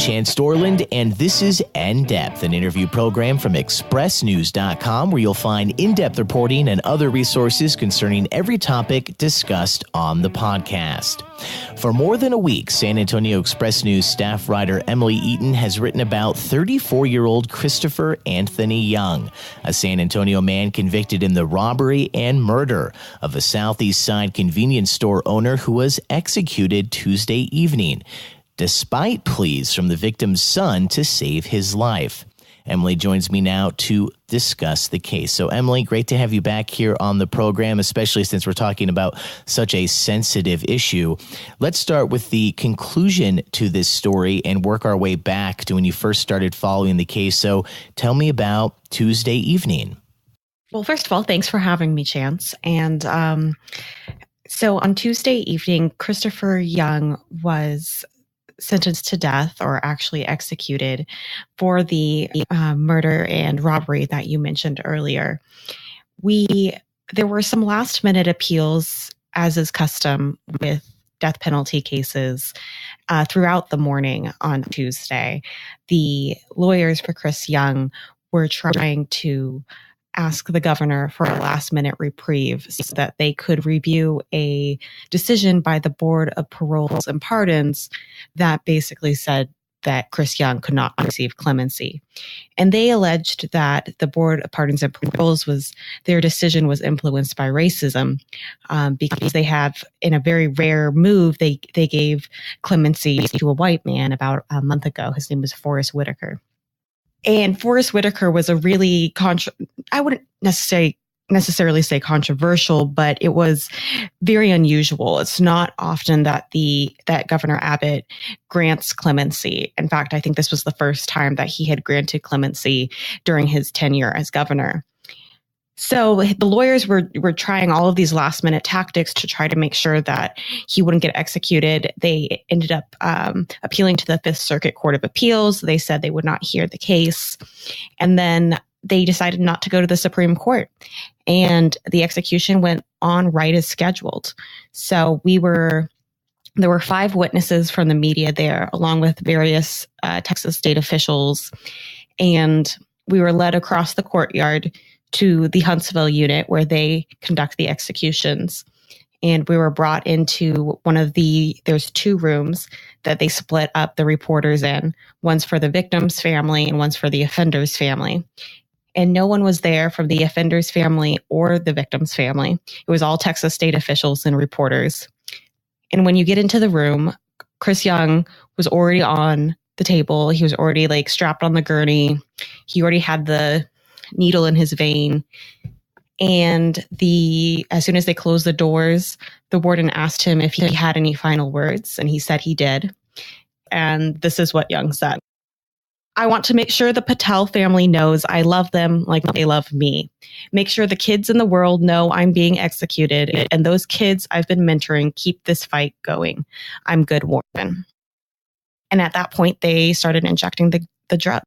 Chance Dorland, and this is In-Depth, an interview program from expressnews.com where you'll find in-depth reporting and other resources concerning every topic discussed on the podcast. For more than a week, San Antonio Express News staff writer Emilie Eaton has written about 34-year-old Christopher Anthony Young, a San Antonio man convicted in the robbery and murder of a Southeast Side convenience store owner who was executed Tuesday evening, despite pleas from the victim's son to save his life. Emilie joins me now to discuss the case. So, Emilie, great to have you back here on the program, especially since we're talking about such a sensitive issue. Let's start with the conclusion to this story and work our way back to when you first started following the case. So, tell me about Tuesday evening. Well, first of all, thanks for having me, Chance. And so on Tuesday evening, Christopher Young was sentenced to death, or actually executed, for the murder and robbery that you mentioned earlier. There were some last minute appeals, as is custom with death penalty cases, throughout the morning on Tuesday. The lawyers for Chris Young were trying to ask the governor for a last-minute reprieve so that they could review a decision by the Board of Paroles and Pardons that basically said that Chris Young could not receive clemency. And they alleged that the Board of Pardons and Paroles their decision was influenced by racism, because they have, in a very rare move, they gave clemency to a white man about a month ago. His name was Forrest Whitaker. And Forrest Whitaker was a really, I wouldn't necessarily say controversial, but it was very unusual. It's not often that Governor Abbott grants clemency. In fact, I think this was the first time that he had granted clemency during his tenure as governor. So the lawyers were trying all of these last minute tactics to try to make sure that he wouldn't get executed. They ended up appealing to the Fifth Circuit Court of Appeals. They said they would not hear the case. And then they decided not to go to the Supreme Court. And the execution went on right as scheduled. So there were 5 witnesses from the media there, along with various Texas state officials. And we were led across the courtyard to the Huntsville unit where they conduct the executions. And we were brought into there's 2 rooms that they split up the reporters in. One's for the victim's family and one's for the offender's family. And no one was there from the offender's family or the victim's family. It was all Texas state officials and reporters. And when you get into the room, Chris Young was already on the table. He was already strapped on the gurney. He already had the needle in his vein. And as soon as they closed the doors, the warden asked him if he had any final words, and he said he did. And this is what Young said: "I want to make sure the Patel family knows I love them like they love me. Make sure the kids in the world know I'm being executed, and those kids I've been mentoring keep this fight going. I'm good, warden." And at that point, they started injecting the drug.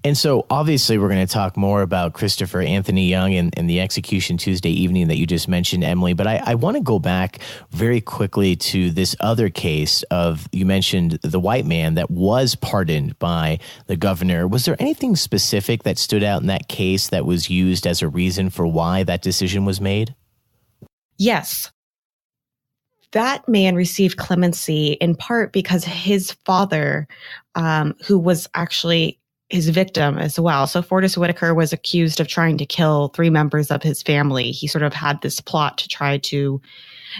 And so obviously we're going to talk more about Christopher Anthony Young and the execution Tuesday evening that you just mentioned, Emilie. But I want to go back very quickly to this other case you mentioned the white man that was pardoned by the governor. Was there anything specific that stood out in that case that was used as a reason for why that decision was made? Yes. That man received clemency in part because his father, who was actually his victim as well. So Forrest Whitaker was accused of trying to kill 3 members of his family. He sort of had this plot to try to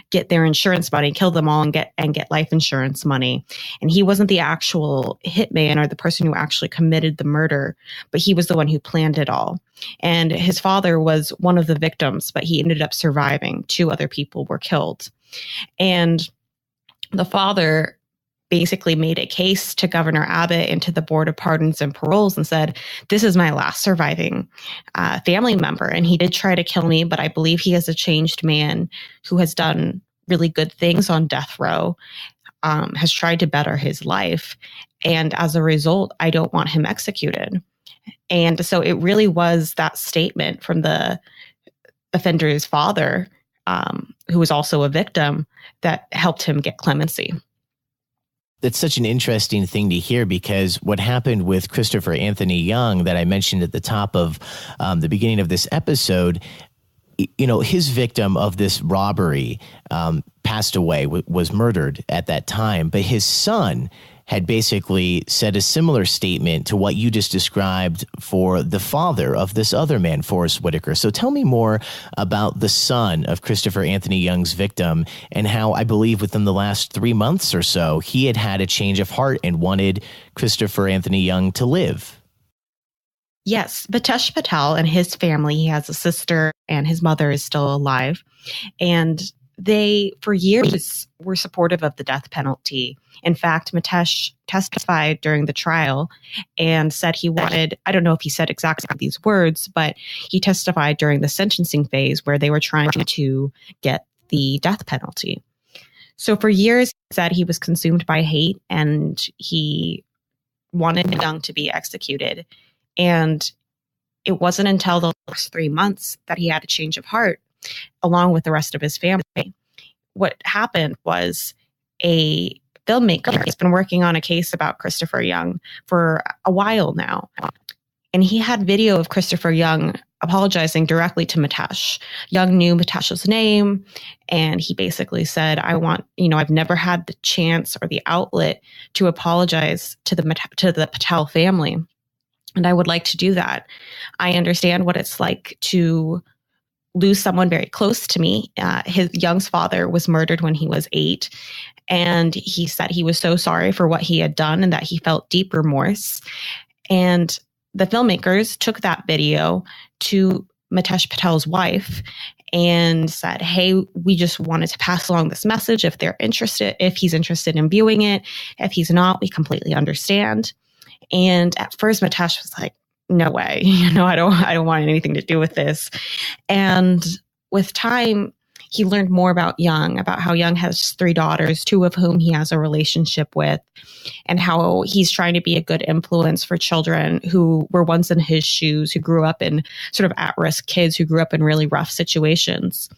get their insurance money, kill them all, and get life insurance money. And he wasn't the actual hitman or the person who actually committed the murder, but he was the one who planned it all. And his father was one of the victims, but he ended up surviving. 2 other people were killed. And the father basically made a case to Governor Abbott and to the Board of Pardons and Paroles and said, "This is my last surviving family member. And he did try to kill me, but I believe he is a changed man who has done really good things on death row, has tried to better his life. And as a result, I don't want him executed." And so it really was that statement from the offender's father, who was also a victim, that helped him get clemency. that's such an interesting thing to hear, because what happened with Christopher Anthony Young that I mentioned at the top of the beginning of this episode, his victim of this robbery passed away, was murdered at that time. But his son had basically said a similar statement to what you just described for the father of this other man, Forrest Whitaker. So tell me more about the son of Christopher Anthony Young's victim, and how I believe within the last 3 months or so, he had a change of heart and wanted Christopher Anthony Young to live. Yes, Mitesh Patel and his family, he has a sister and his mother is still alive. And they, for years, were supportive of the death penalty. In fact, Mitesh testified during the trial and said he wanted, I don't know if he said exactly these words, but he testified during the sentencing phase where they were trying to get the death penalty. So for years, he said he was consumed by hate and he wanted Young to be executed. And it wasn't until the last 3 months that he had a change of heart, along with the rest of his family. What happened was a filmmaker has been working on a case about Christopher Young for a while now. And he had video of Christopher Young apologizing directly to Mitesh. Young knew Mitesh's name, and he basically said, I've never had the chance or the outlet to apologize to the Patel family. And I would like to do that. I understand what it's like to lose someone very close to me. His Young's father was murdered when he was 8. And he said he was so sorry for what he had done and that he felt deep remorse. And the filmmakers took that video to Mitesh Patel's wife and said, hey, we just wanted to pass along this message if he's interested in viewing it. If he's not, we completely understand. And at first, Mitesh was like, no way, I don't want anything to do with this. And with time, he learned more about Young, about how Young has 3 daughters, 2 of whom he has a relationship with, and how he's trying to be a good influence for children who were once in his shoes, who grew up in sort of at-risk kids who grew up in really rough situations.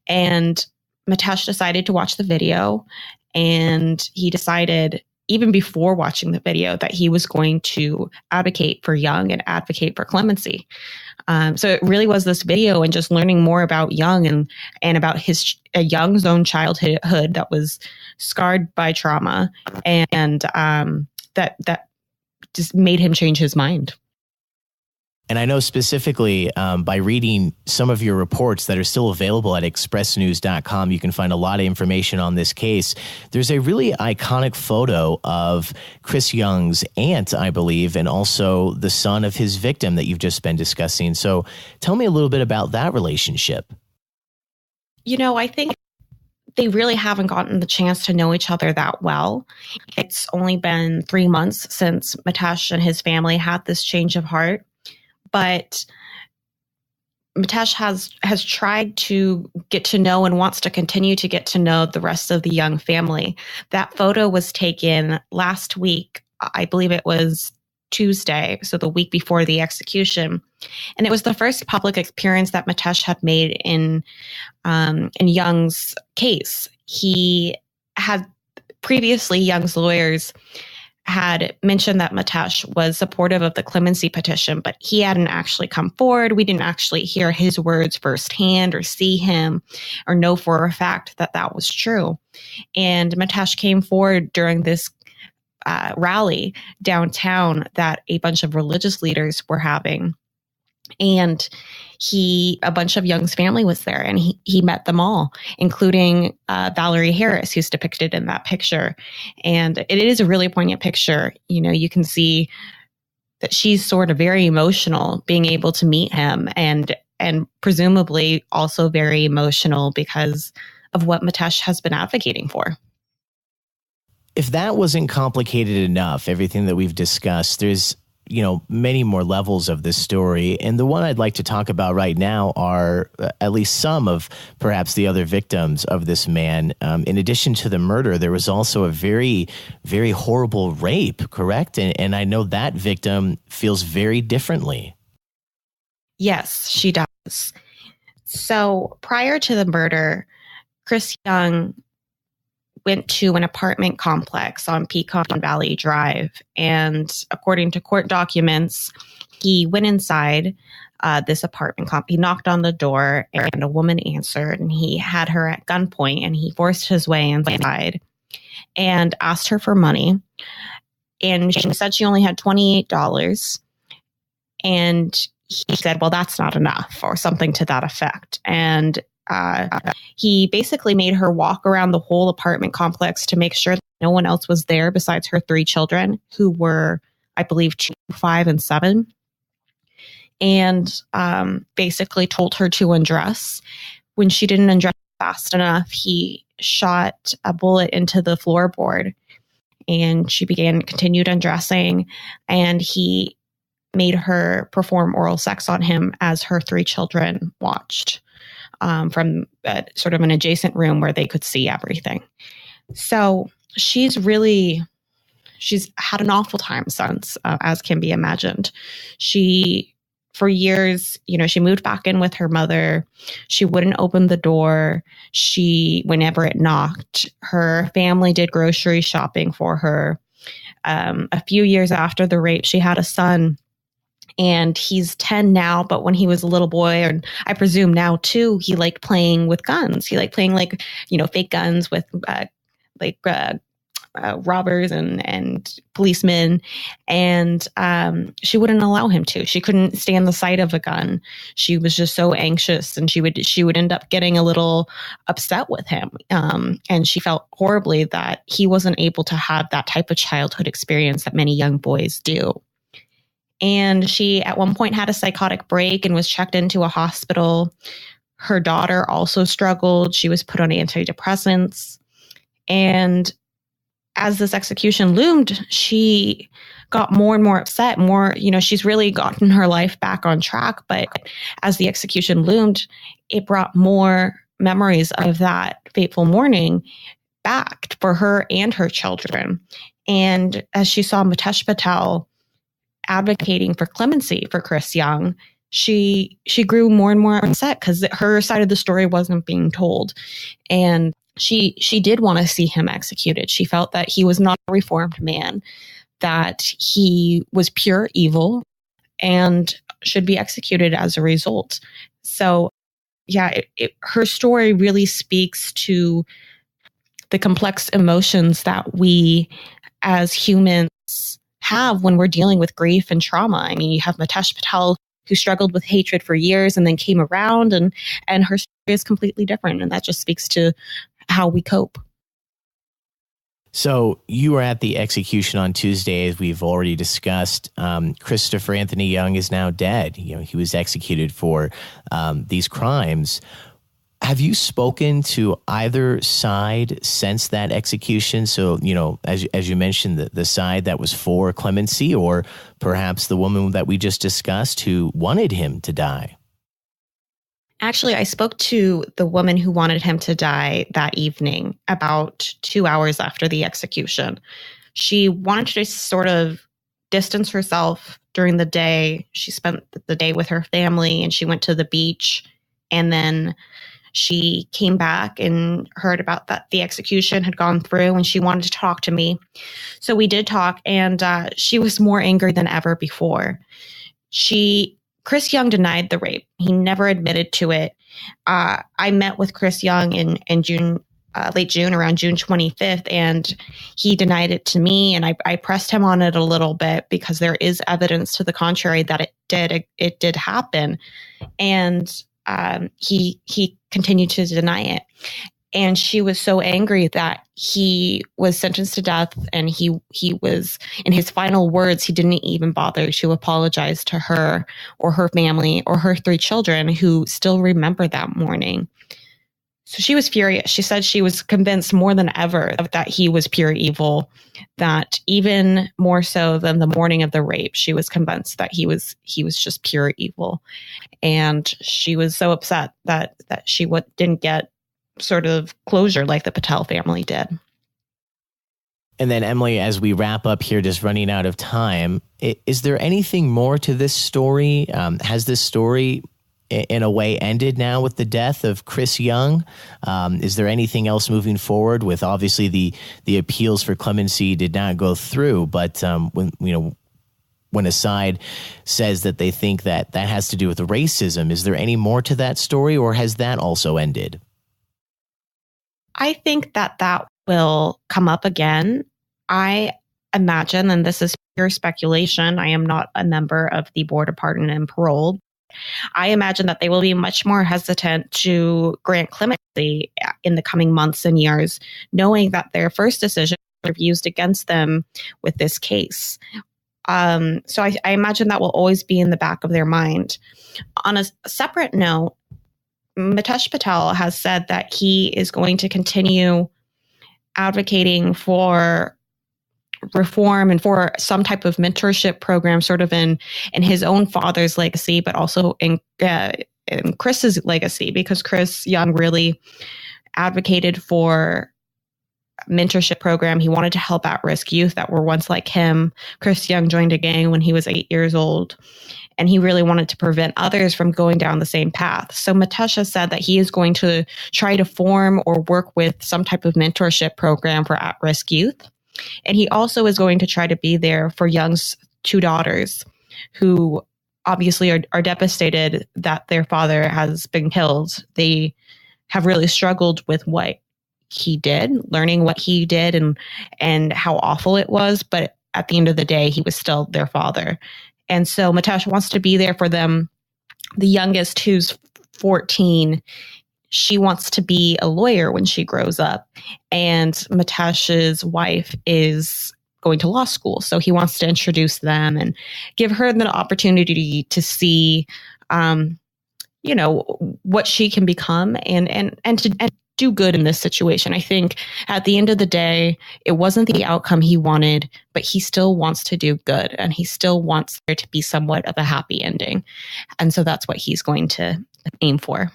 And Mitesh decided to watch the video, and he decided, even before watching the video, that he was going to advocate for Young and advocate for clemency. So it really was this video and just learning more about Young and about Young's own childhood that was scarred by trauma, and that just made him change his mind. And I know specifically by reading some of your reports that are still available at expressnews.com, you can find a lot of information on this case. There's a really iconic photo of Chris Young's aunt, I believe, and also the son of his victim that you've just been discussing. So tell me a little bit about that relationship. I think they really haven't gotten the chance to know each other that well. It's only been 3 months since Mitesh and his family had this change of heart. But Mitesh has tried to get to know and wants to continue to get to know the rest of the Young family. That photo was taken last week. I believe it was Tuesday, so the week before the execution. And it was the first public appearance that Mitesh had made in Young's case. He had previously, Young's lawyers had mentioned that Mitesh was supportive of the clemency petition, but he hadn't actually come forward. We didn't actually hear his words firsthand or see him or know for a fact that that was true. And Mitesh came forward during this rally downtown that a bunch of religious leaders were having. And a bunch of Young's family was there, and he met them all, including Valerie Harris, who's depicted in that picture. And it is a really poignant picture. You can see that she's sort of very emotional being able to meet him, and presumably also very emotional because of what Mitesh has been advocating for. If that wasn't complicated enough, everything that we've discussed, there's many more levels of this story. And the one I'd like to talk about right now are at least some of perhaps the other victims of this man. In addition to the murder, there was also a very, very horrible rape, correct? And I know that victim feels very differently. Yes, she does. So prior to the murder, Chris Young went to an apartment complex on Pecan Valley Drive. And according to court documents, he went inside this apartment He knocked on the door and a woman answered, and he had her at gunpoint, and he forced his way inside and asked her for money. And she said she only had $28. And he said, well, that's not enough, or something to that effect. And he basically made her walk around the whole apartment complex to make sure that no one else was there besides her 3 children, who were, I believe, 2, 5, and 7. And basically told her to undress. When she didn't undress fast enough, he shot a bullet into the floorboard, and she continued undressing, and he made her perform oral sex on him as her 3 children watched from sort of an adjacent room where they could see everything. So she's had an awful time since, as can be imagined. For years, she moved back in with her mother. She wouldn't open the door. Whenever it knocked, her family did grocery shopping for her. A few years after the rape, she had a son, and he's 10 now. But when he was a little boy, and I presume now too, he liked playing with guns. He liked playing fake guns with robbers and policemen, and she wouldn't allow him to. She couldn't stand the sight of a gun. She was just so anxious, and she would end up getting a little upset with him, and she felt horribly that he wasn't able to have that type of childhood experience that many young boys do. And she at one point had a psychotic break and was checked into a hospital. Her daughter also struggled. She was put on antidepressants, and as this execution loomed, she got more and more upset, she's really gotten her life back on track. But as the execution loomed, it brought more memories of that fateful morning back for her and her children. And as she saw Mitesh Patel advocating for clemency for Chris Young, she grew more and more upset because her side of the story wasn't being told. And she did want to see him executed. She felt that he was not a reformed man, that he was pure evil and should be executed as a result. So, yeah, her story really speaks to the complex emotions that we as humans have when we're dealing with grief and trauma. I mean, you have Mitesh Patel, who struggled with hatred for years and then came around, and her story is completely different. And that just speaks to how we cope. So you were at the execution on Tuesday, as we've already discussed. Christopher Anthony Young is now dead. He was executed for these crimes. Have you spoken to either side since that execution? So, as you mentioned, the side that was for clemency, or perhaps the woman that we just discussed who wanted him to die? Actually, I spoke to the woman who wanted him to die that evening, about 2 hours after the execution. She wanted to just sort of distance herself during the day. She spent the day with her family, and she went to the beach, and then she came back and heard about that the execution had gone through, and she wanted to talk to me. So we did talk, and she was more angry than ever before. Chris Young denied the rape. He never admitted to it. I met with Chris Young in June, late June, around June 25th, and he denied it to me. And I pressed him on it a little bit because there is evidence to the contrary that it did happen. And he continued to deny it. And she was so angry that he was sentenced to death, and he was, in his final words, he didn't even bother to apologize to her or her family or her 3 children, who still remember that morning. So she was furious. She said she was convinced more than ever that he was pure evil, that even more so than the morning of the rape, she was convinced that he was just pure evil. And she was so upset that she didn't get sort of closure like the Patel family did. And then, Emilie, as we wrap up here, just running out of time, is there anything more to this story? Has this story in a way ended now with the death of Chris Young? Is there anything else moving forward with, obviously the appeals for clemency did not go through, but when a side says that they think that has to do with racism, is there any more to that story, or has that also ended? I think that will come up again. I imagine, and this is pure speculation, I am not a member of the Board of Pardon and Parole. I imagine that they will be much more hesitant to grant clemency in the coming months and years, knowing that their first decision was used against them with this case. So I imagine that will always be in the back of their mind. On a separate note, Mitesh Patel has said that he is going to continue advocating for reform and for some type of mentorship program, sort of in his own father's legacy, but also in Chris's legacy, because Chris Young really advocated for mentorship program. He wanted to help at-risk youth that were once like him. Chris Young joined a gang when he was 8 years old, and he really wanted to prevent others from going down the same path. So Mitesh has said that he is going to try to form or work with some type of mentorship program for at-risk youth. And he also is going to try to be there for Young's two daughters, who obviously are devastated that their father has been killed. They have really struggled with what he did, learning what he did and how awful it was. But at the end of the day, he was still their father. And so Mitesh wants to be there for them. The youngest, who's 14, she wants to be a lawyer when she grows up. And Mitesh's wife is going to law school. So he wants to introduce them and give her the opportunity to see, what she can become and to do good in this situation. I think at the end of the day, it wasn't the outcome he wanted, but he still wants to do good, and he still wants there to be somewhat of a happy ending. And so that's what he's going to aim for.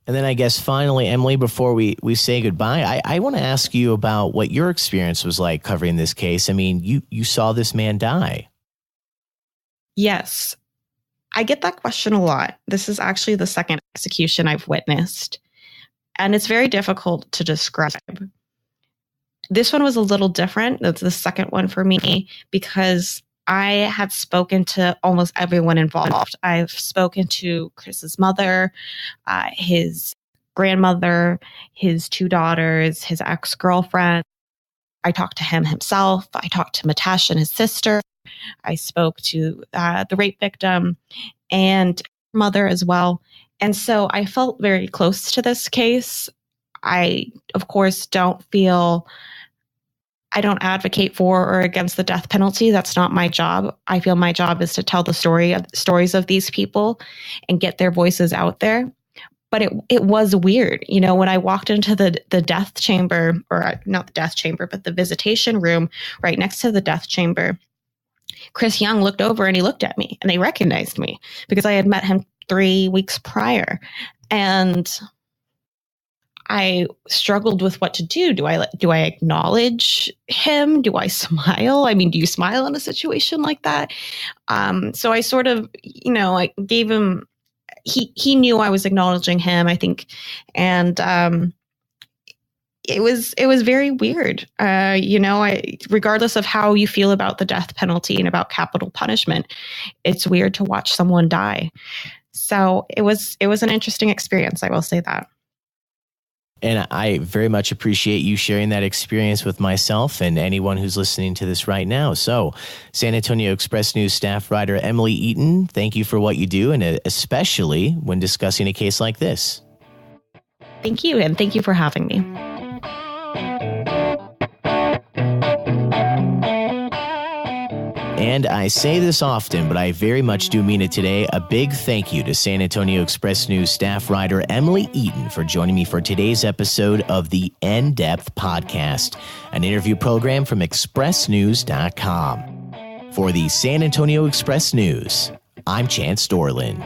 And then I guess finally, Emilie, before we say goodbye, I want to ask you about what your experience was like covering this case. I mean, you saw this man die. Yes. I get that question a lot. This is actually the second execution I've witnessed, and it's very difficult to describe. This one was a little different. That's the second one for me, because I had spoken to almost everyone involved. I've spoken to Chris's mother, his grandmother, his two daughters, his ex-girlfriend. I talked to him himself. I talked to Mitesh and his sister. I spoke to the rape victim and mother as well. And so I felt very close to this case. I, of course, I don't advocate for or against the death penalty. That's not my job. I feel my job is to tell the stories of these people and get their voices out there. But it was weird. When I walked into the death chamber, or not the death chamber, but the visitation room right next to the death chamber, Chris Young looked over and he looked at me, and they recognized me because I had met him 3 weeks prior. And I struggled with what to do. Do I acknowledge him? Do I smile? I mean, do you smile in a situation like that? So I sort of, I gave him, he knew I was acknowledging him, I think. And it was very weird. Regardless of how you feel about the death penalty and about capital punishment, it's weird to watch someone die. So it was an interesting experience. I will say that. And I very much appreciate you sharing that experience with myself and anyone who's listening to this right now. So, San Antonio Express News staff writer Emilie Eaton, thank you for what you do, and especially when discussing a case like this. Thank you, and thank you for having me. And I say this often, but I very much do mean it today. A big thank you to San Antonio Express News staff writer Emilie Eaton for joining me for today's episode of the In-Depth Podcast, an interview program from expressnews.com. For the San Antonio Express News, I'm Chance Dorland.